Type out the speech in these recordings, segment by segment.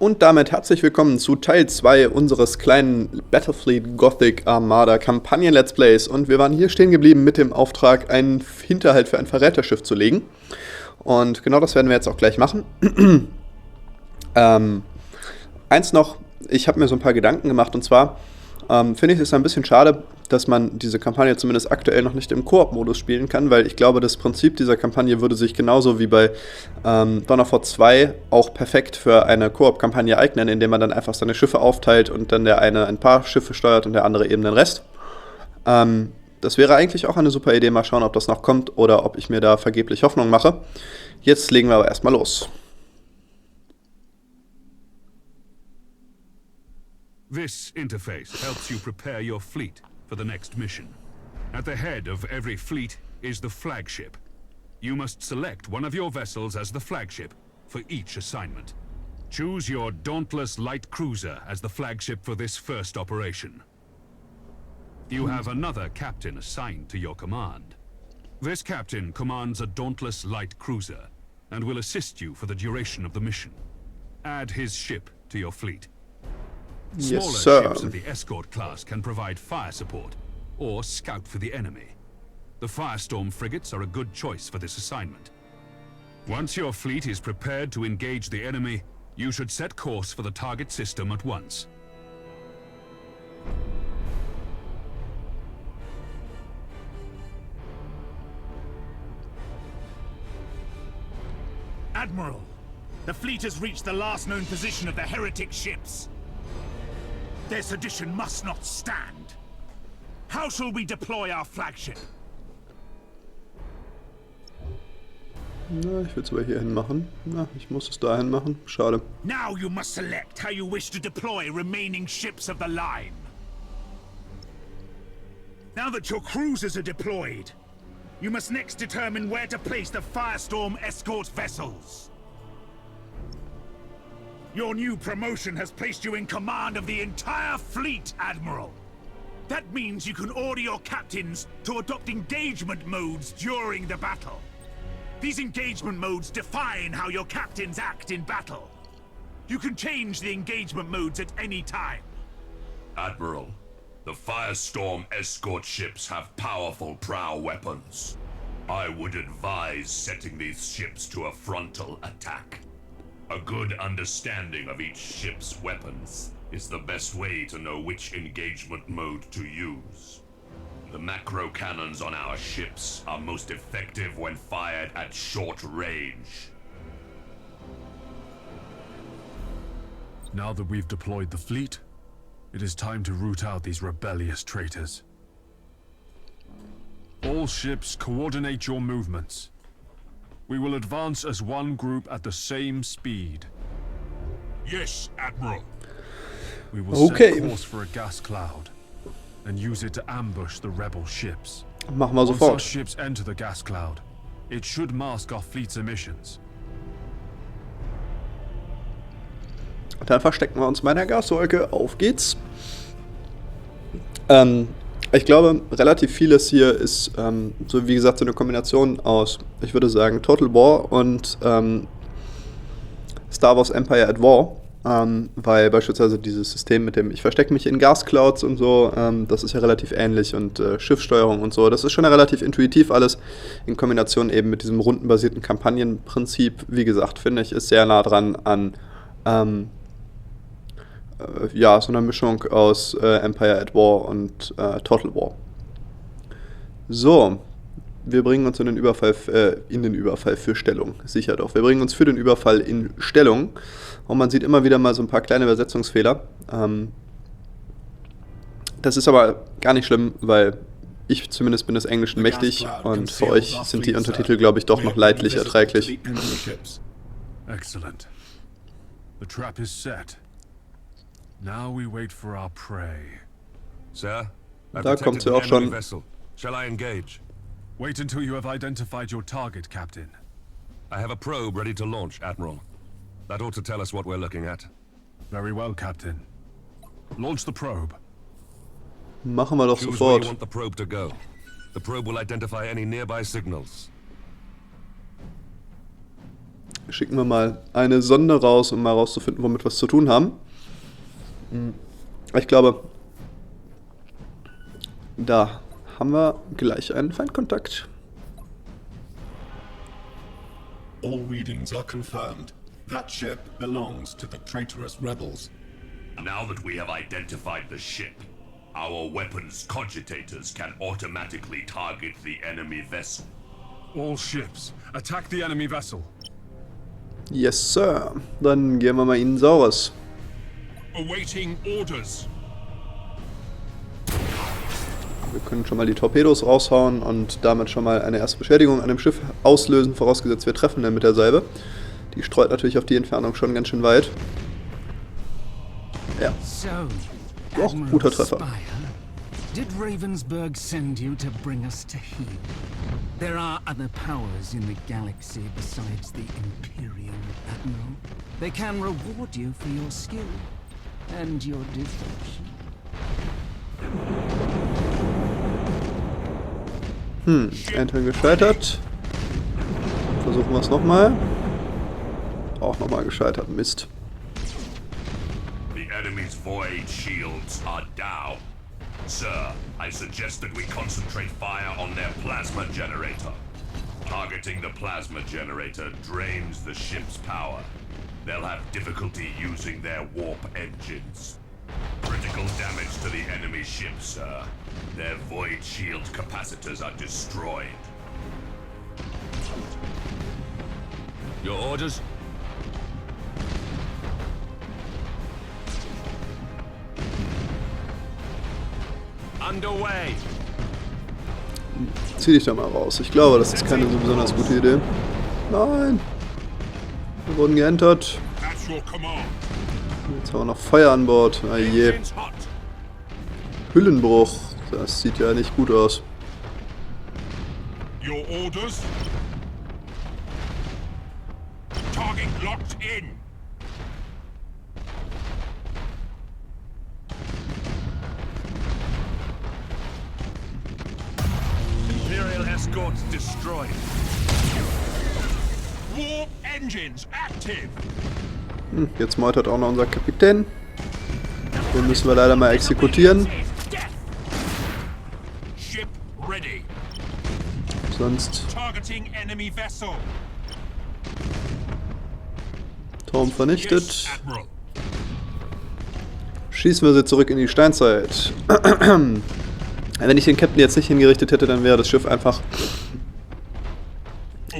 Und damit herzlich willkommen zu Teil 2 unseres kleinen Battlefleet Gothic Armada Kampagnen Let's Plays. Und wir waren hier stehen geblieben mit dem Auftrag, einen Hinterhalt für ein Verräterschiff zu legen. Und genau das werden wir jetzt auch gleich machen. Eins noch, ich habe mir so ein paar Gedanken gemacht, und zwar finde ich es ein bisschen schade, dass man diese Kampagne zumindest aktuell noch nicht im Koop-Modus spielen kann, weil ich glaube, das Prinzip dieser Kampagne würde sich genauso wie bei Donnerfall 2 auch perfekt für eine Koop-Kampagne eignen, indem man dann einfach seine Schiffe aufteilt und dann der eine ein paar Schiffe steuert und der andere eben den Rest. Das wäre eigentlich auch eine super Idee, mal schauen, ob das noch kommt oder ob ich mir da vergeblich Hoffnung mache. Jetzt legen wir aber erstmal los. This interface helps you prepare your fleet for the next mission. At the head of every fleet is the flagship. You must select one of your vessels as the flagship for each assignment. Choose your dauntless light cruiser as the flagship for this first operation. You have another captain assigned to your command. This captain commands a dauntless light cruiser and will assist you for the duration of the mission. Add his ship to your fleet. Yes, Smaller sir. ships of the escort class can provide fire support, or scout for the enemy. The Firestorm frigates are a good choice for this assignment. Once your fleet is prepared to engage the enemy, you should set course for the target system at once. Admiral, the fleet has reached the last known position of the heretic ships. Their sedition must not stand. How shall we deploy our flagship? Na, ich will es aber hier hin machen. Na, ich muss es dahin machen. Schade. Now you must select how you wish to deploy remaining ships of the line. Now that your cruisers are deployed, you must next determine where to place the Firestorm escort vessels. Your new promotion has placed you in command of the entire fleet, Admiral. That means you can order your captains to adopt engagement modes during the battle. These engagement modes define how your captains act in battle. You can change the engagement modes at any time. Admiral, the Firestorm escort ships have powerful prow weapons. I would advise setting these ships to a frontal attack. A good understanding of each ship's weapons is the best way to know which engagement mode to use. The macro cannons on our ships are most effective when fired at short range. Now that we've deployed the fleet, it is time to root out these rebellious traitors. All ships, coordinate your movements. We will advance as one group at the same speed. Yes, Admiral. We will Okay. set course for a gas cloud and use it to ambush the rebel ships. Machen wir Once our sofort. ships enter the gas cloud, it should mask our fleet's emissions. Dann verstecken wir uns bei der Gaswolke. Auf geht's. Ich glaube, relativ vieles hier ist, so wie gesagt, so eine Kombination aus, ich würde sagen, Total War und Star Wars Empire at War. Weil beispielsweise dieses System mit dem, ich verstecke mich in Gasclouds und so, das ist ja relativ ähnlich, und Schiffssteuerung und so, das ist schon relativ intuitiv alles, in Kombination eben mit diesem rundenbasierten Kampagnenprinzip, wie gesagt, finde ich, ist sehr nah dran an ja, so eine Mischung aus Empire at War und Total War. So, wir bringen uns in den Überfall für Stellung. Sicher doch. Wir bringen uns für den Überfall in Stellung. Und man sieht immer wieder mal so ein paar kleine Übersetzungsfehler. Das ist aber gar nicht schlimm, weil ich zumindest bin des Englischen mächtig und für euch sind die Untertitel, glaube ich, doch noch leidlich erträglich. Excellent. The trap is set. Now we wait for our prey. Sir, I've Da detected kommt sie an auch enemy schon. vessel. Shall I engage? Wait until you have identified your target, Captain. I have a probe ready to launch, Admiral. That ought to tell us what we're looking at. Very well, Captain. Launch the probe. Machen wir doch Choose where you sofort. want the probe to go. The probe will identify any nearby signals. Schicken wir mal eine Sonde raus, um mal rauszufinden, womit wir es zu tun haben. Ich glaube, da haben wir gleich einen Feindkontakt. All readings are confirmed. That ship belongs to the traitorous rebels. Now that we have identified the ship, our weapons cogitators can automatically target the enemy vessel. All ships, attack the enemy vessel. Yes, Sir. Dann gehen wir mal ihnen Saures. Awaiting orders. Wir können schon mal die Torpedos raushauen und damit schon mal eine erste Beschädigung an dem Schiff auslösen, vorausgesetzt wir treffen dann mit der Salbe. Die streut natürlich auf die Entfernung schon ganz schön weit. Ja. Doch, guter Treffer. Did Ravensburg send you to bring us to heel? There are other powers in the galaxy besides the Imperial Admiral. They can reward you for your skill and your devotion. Entern gescheitert. Versuchen wir es nochmal. Auch nochmal gescheitert. Mist. The enemy's void shields are down. Sir, I suggest that we concentrate fire on their plasma generator. Targeting the plasma generator drains the ship's power. They'll have difficulty using their warp engines. Critical damage to the enemy ship, sir. Their void shield capacitors are destroyed. Your orders? Underway. Zieh dich da mal raus. Ich glaube, das ist keine so besonders gute Idee. Nein. Wir wurden geentert. That's your command. Jetzt haben wir noch Feuer an Bord. Ah je. Engines hot. Hüllenbruch. Das sieht ja nicht gut aus. Your orders. Target locked in. Imperial escorts destroyed. Warp engines active. Jetzt meutert auch noch unser Kapitän. Den müssen wir leider mal exekutieren. Ship ready. Sonst Targeting enemy vessel. Turm vernichtet. Yes, Admiral. Schießen wir sie zurück in die Steinzeit. Wenn ich den Captain jetzt nicht hingerichtet hätte, dann wäre das Schiff einfach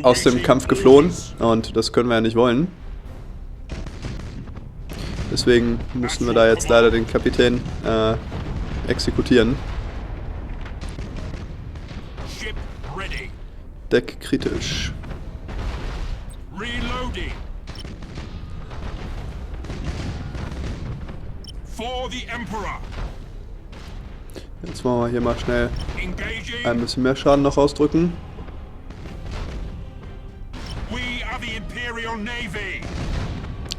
aus dem Kampf geflohen. Und das können wir ja nicht wollen. Deswegen müssen wir da jetzt leider den Kapitän exekutieren. Ship ready. Deck kritisch. Reloading. For the Emperor. Jetzt wollen wir hier mal schnell Engaging. ein bisschen mehr Schaden noch ausdrücken. We are the Imperial Navy.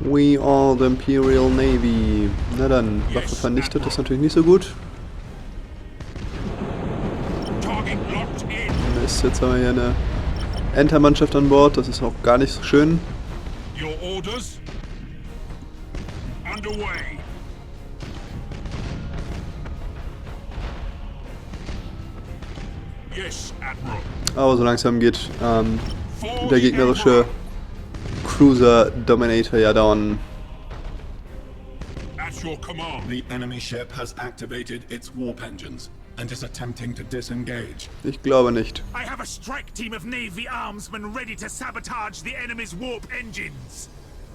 We are the Imperial Navy. Na dann, Waffe vernichtet, das ist natürlich nicht so gut. Target locked in. Mist, jetzt haben wir hier eine Entermannschaft an Bord, das ist auch gar nicht so schön. Your orders. Underway. Yes, Admiral. Aber so langsam geht der gegnerische Cruiser Dominator ja down. At your command. The enemy ship has activated its warp engines and is attempting to disengage. Ich glaube nicht. I have a strike team of Navy armsmen ready to sabotage the enemy's warp engines.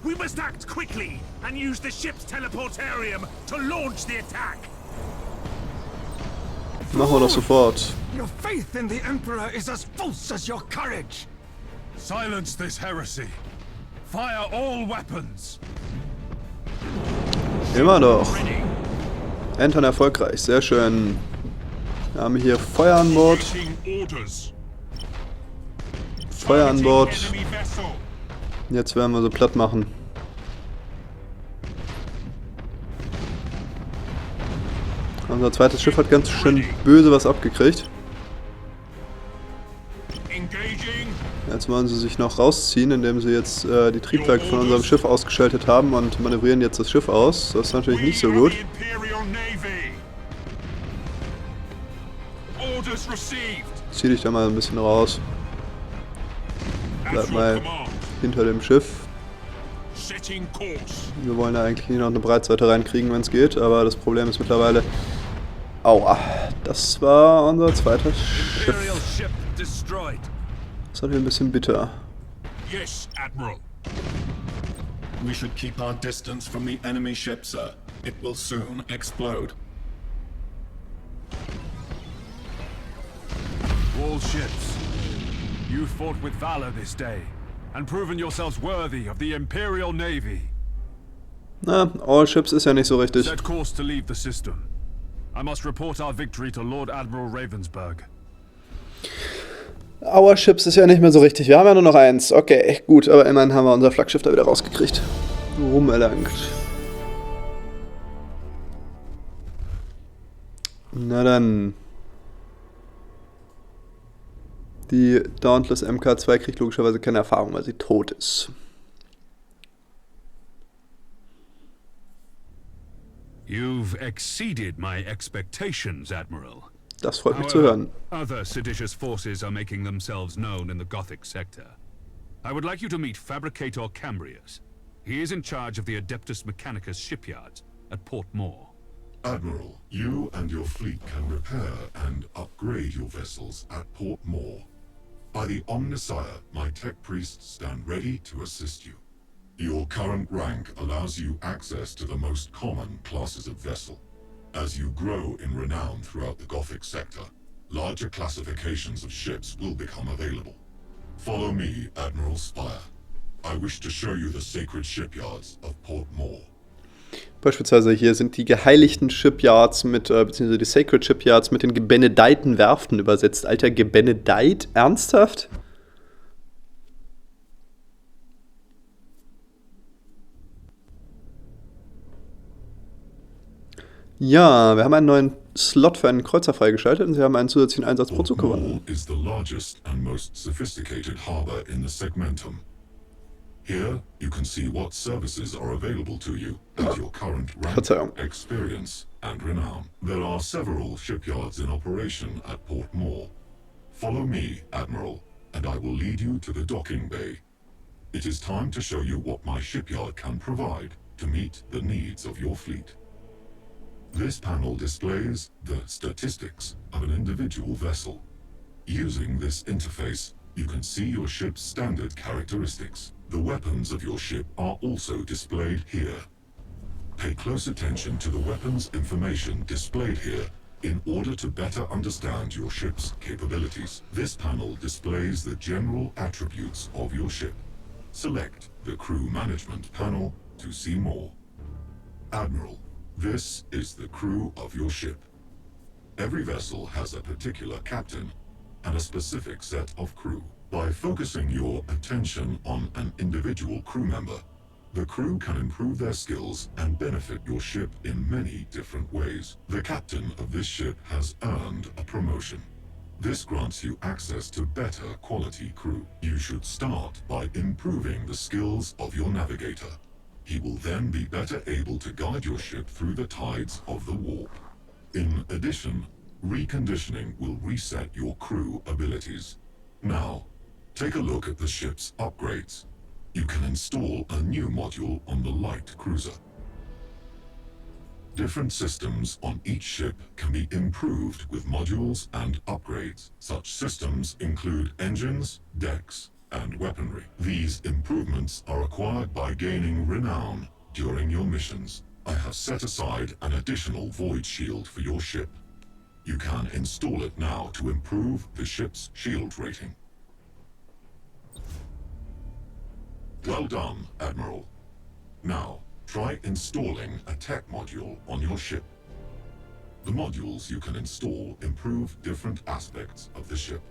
We must act quickly and use the ship's teleportarium to launch the attack. Machen wir doch sofort. Your faith in the Emperor is as false as your courage. Silence this heresy. Fire all weapons. Immer doch. Entern erfolgreich, sehr schön. Wir haben hier Feuer an Bord. Awaiting orders. Feuer an Bord. Enemy vessel. Jetzt werden wir sie platt machen. Unser zweites Schiff hat ganz schön böse was abgekriegt. Engaging. Er Jetzt wollen sie sich noch rausziehen, indem sie jetzt die Triebwerke von unserem Schiff ausgeschaltet haben und manövrieren jetzt das Schiff aus. Das ist natürlich nicht so gut. Zieh dich da mal ein bisschen raus. Bleib mal hinter dem Schiff. Wir wollen da eigentlich noch eine Breitseite reinkriegen, wenn es geht, aber das Problem ist mittlerweile... Aua, das war unser zweites Schiff. Das ist natürlich ein bisschen bitter. Yes, Admiral. We should keep our distance from the enemy ship, sir. It will soon explode. All ships, you fought with valor this day, and proven yourselves worthy of the Imperial Navy. Na, all ships ist ja nicht so richtig. Set course to leave the system. I must report our victory to Lord Admiral Ravensburg. Our Ships ist ja nicht mehr so richtig. Wir haben ja nur noch eins. Okay, gut, aber immerhin haben wir unser Flaggschiff da wieder rausgekriegt. Rumerlangt. Na dann. Die Dauntless MK2 kriegt logischerweise keine Erfahrung, weil sie tot ist. You've exceeded my expectations, Admiral. Das freut mich zu hören. Other seditious forces are making themselves known in the Gothic sector. I would like you to meet Fabricator Cambrius. He is in charge of the Adeptus Mechanicus shipyards at Port Maw. Admiral, you and your fleet can repair and upgrade your vessels at Port Maw. By the Omnissiah, my tech priests stand ready to assist you. Your current rank allows you access to the most common classes of vessel. As you grow in renown throughout the Gothic sector, larger classifications of ships will become available. Follow me, Admiral Spire. I wish to show you the sacred shipyards of Port Maw. Beispielsweise hier sind die geheiligten Shipyards beziehungsweise die Sacred Shipyards mit den gebenedeiten Werften übersetzt. Alter, gebenedeit? Ernsthaft? Ja, wir haben einen neuen Slot für einen Kreuzer freigeschaltet und sie haben einen zusätzlichen Einsatz pro Zug gewonnen. Port Maw is the largest and most sophisticated harbor in the Segmentum. Here, you can see what services are available to you at your current rank, experience, and renown. There are several shipyards in operation at Port Maw. Follow me, Admiral, and I will lead you to the docking bay. It is time to show you what my shipyard can provide to meet the needs of your fleet. This panel displays the statistics of an individual vessel. Using this interface, you can see your ship's standard characteristics. The weapons of your ship are also displayed here. Pay close attention to the weapons information displayed here in order to better understand your ship's capabilities. This panel displays the general attributes of your ship. Select the Crew Management panel to see more. Admiral, this is the crew of your ship. Every vessel has a particular captain and a specific set of crew. By focusing your attention on an individual crew member, the crew can improve their skills and benefit your ship in many different ways. The captain of this ship has earned a promotion. This grants you access to better quality crew. You should start by improving the skills of your navigator. He will then be better able to guide your ship through the tides of the warp. In addition, reconditioning will reset your crew abilities. Now, take a look at the ship's upgrades. You can install a new module on the light cruiser. Different systems on each ship can be improved with modules and upgrades. Such systems include engines, decks, and weaponry. These improvements are acquired by gaining renown during your missions. I have set aside an additional void shield for your ship. You can install it now to improve the ship's shield rating. Well done, Admiral. Now, try installing a tech module on your ship. The modules you can install improve different aspects of the ship.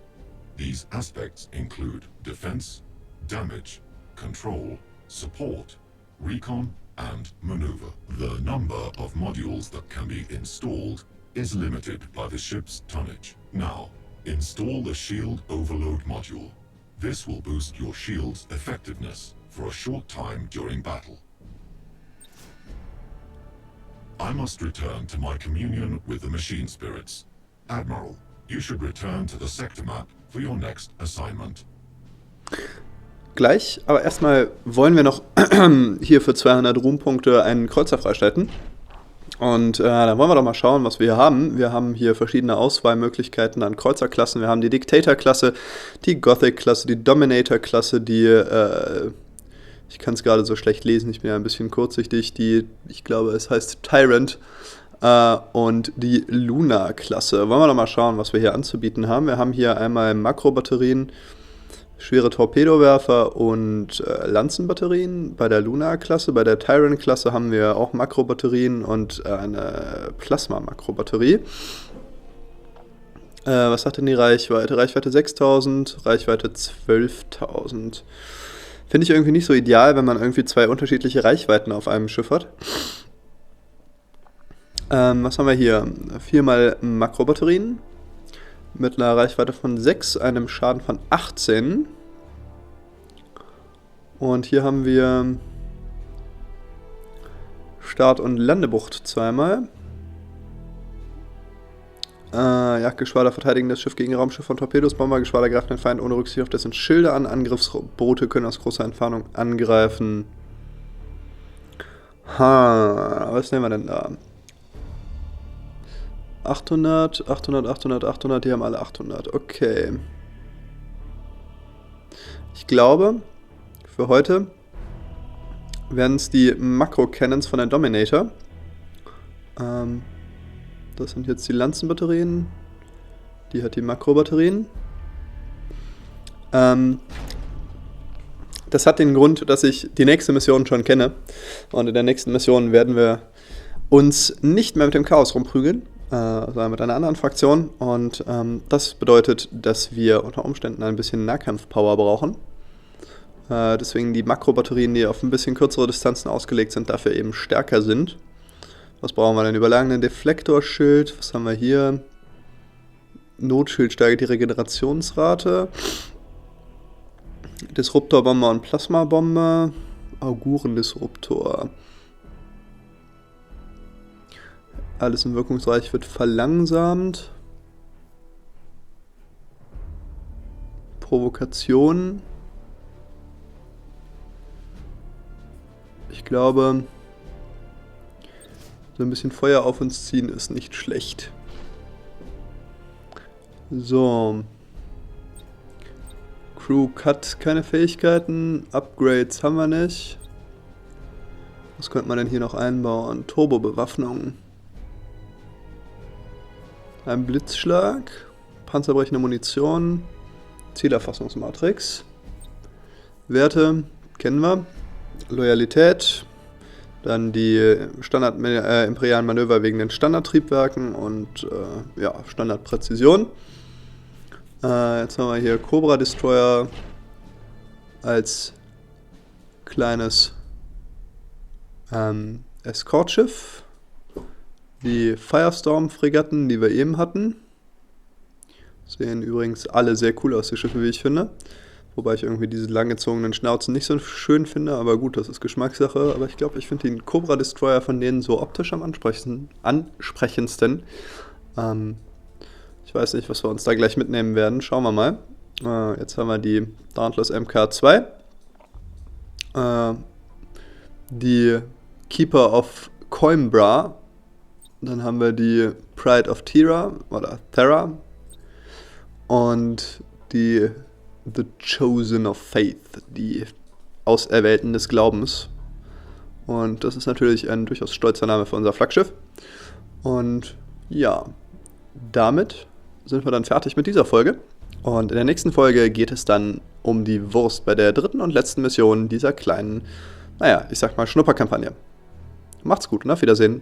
These aspects include defense, damage, control, support, recon, and maneuver. The number of modules that can be installed is limited by the ship's tonnage. Now, install the Shield Overload module. This will boost your shield's effectiveness for a short time during battle. I must return to my communion with the machine spirits. Admiral, you should return to the sector map for your next assignment. Gleich, aber erstmal wollen wir noch hier für 200 Ruhmpunkte einen Kreuzer freischalten. Und dann wollen wir doch mal schauen, was wir hier haben. Wir haben hier verschiedene Auswahlmöglichkeiten an Kreuzerklassen. Wir haben die Dictator-Klasse, die Gothic-Klasse, die Dominator-Klasse, die, ich kann es gerade so schlecht lesen, ich bin ja ein bisschen kurzsichtig, ich glaube, es heißt Tyrant, und die Luna-Klasse. Wollen wir doch mal schauen, was wir hier anzubieten haben. Wir haben hier einmal Makrobatterien, schwere Torpedowerfer und Lanzenbatterien bei der Luna-Klasse. Bei der Tyrant-Klasse haben wir auch Makrobatterien und eine Plasma-Makrobatterie. Was hat denn die Reichweite? Reichweite 6000, Reichweite 12.000. Finde ich irgendwie nicht so ideal, wenn man irgendwie zwei unterschiedliche Reichweiten auf einem Schiff hat. Was haben wir hier? 4 Makrobatterien. Mit einer Reichweite von 6, einem Schaden von 18. Und hier haben wir Start- und Landebucht zweimal. Jagdgeschwader verteidigen das Schiff gegen Raumschiff von Torpedos. Bombergeschwader greifen den Feind ohne Rücksicht auf dessen Schilde an. Angriffsboote können aus großer Entfernung angreifen. Was nehmen wir denn da? 800, 800, 800, 800, die haben alle 800. Okay. Ich glaube, für heute werden es die Makro-Cannons von der Dominator. Das sind jetzt die Lanzenbatterien. Die hat die Makrobatterien. Das hat den Grund, dass ich die nächste Mission schon kenne. Und in der nächsten Mission werden wir uns nicht mehr mit dem Chaos rumprügeln, sondern mit einer anderen Fraktion. Und das bedeutet, dass wir unter Umständen ein bisschen Nahkampfpower brauchen. Deswegen die Makrobatterien, die auf ein bisschen kürzere Distanzen ausgelegt sind, dafür eben stärker sind. Was brauchen wir denn? Überlagenen Deflektorschild. Was haben wir hier? Notschild steigert die Regenerationsrate. Disruptorbomber und Plasmabomber. Augurendisruptor. Alles im Wirkungsreich wird verlangsamt. Provokation. Ich glaube, so ein bisschen Feuer auf uns ziehen ist nicht schlecht. So. Crew hat keine Fähigkeiten. Upgrades haben wir nicht. Was könnte man denn hier noch einbauen? Turbobewaffnung. Ein Blitzschlag. Panzerbrechende Munition. Zielerfassungsmatrix. Werte kennen wir. Loyalität. Dann die imperialen Manöver wegen den Standardtriebwerken und Standardpräzision. Jetzt haben wir hier Cobra Destroyer als kleines Escortschiff. Die Firestorm-Fregatten, die wir eben hatten. Sehen übrigens alle sehr cool aus, die Schiffe, wie ich finde. Wobei ich irgendwie diese langgezogenen Schnauzen nicht so schön finde, aber gut, das ist Geschmackssache. Aber ich glaube, ich finde den Cobra Destroyer von denen so optisch am ansprechendsten. Ich weiß nicht, was wir uns da gleich mitnehmen werden. Schauen wir mal. Jetzt haben wir die Dauntless MK2. Die Keeper of Coimbra. Dann haben wir die Pride of Terra oder Thera. Und die The Chosen of Faith, die Auserwählten des Glaubens. Und das ist natürlich ein durchaus stolzer Name für unser Flaggschiff. Und ja, damit sind wir dann fertig mit dieser Folge. Und in der nächsten Folge geht es dann um die Wurst bei der dritten und letzten Mission dieser kleinen, ich sag mal, Schnupperkampagne. Macht's gut und auf Wiedersehen.